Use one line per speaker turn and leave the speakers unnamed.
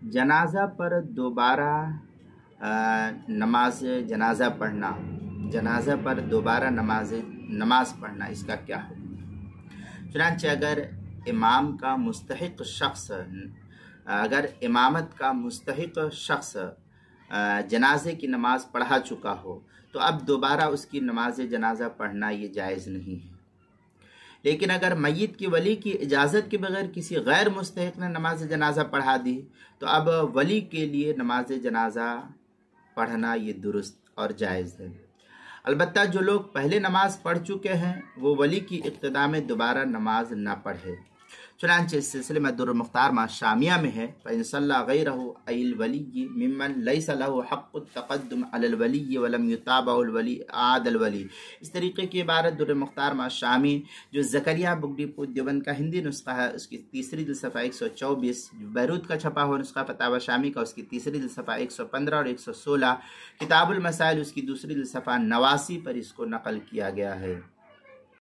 جنازہ پر دوبارہ نماز جنازہ پڑھنا، جنازہ پر دوبارہ نماز پڑھنا، اس کا کیا حکم ہے؟ چنانچہ اگر امام کا مستحق شخص، اگر امامت کا مستحق شخص جنازے کی نماز پڑھا چکا ہو تو اب دوبارہ اس کی نماز جنازہ پڑھنا یہ جائز نہیں ہے۔ لیکن اگر میت کی ولی کی اجازت کے بغیر کسی غیر مستحق نے نماز جنازہ پڑھا دی تو اب ولی کے لیے نماز جنازہ پڑھنا یہ درست اور جائز ہے۔ البتہ جو لوگ پہلے نماز پڑھ چکے ہیں وہ ولی کی اقتداء میں دوبارہ نماز نہ پڑھے۔ چنانچہ اس سلسلے میں در المختار مع شامیہ میں ہے فَإِن صَلَّى غَيْرَهُ أَيِ الْوَلِيِّ مِمَّن لَيْسَ لَهُ حَقُّ التَّقَدُّمِ عَلَى الْوَلِيِّ وَلَمْ يُتَابَعُ الْوَلِيِّ عَادَ الْوَلِيِّ۔ اس طریقے کی عبارت در المختار مع شامی جو زکریا بک ڈپو دیوبند کا ہندی نسخہ ہے اس کی تیسری جلد صفحہ 124، بیروت کا چھپا ہوا نسخہ فتاوی شامی کا اس کی تیسری جلد صفحہ 115 اور 116، کتاب المسائل اس کی دوسری جلد صفحہ 89 پر اس کو نقل کیا گیا ہے۔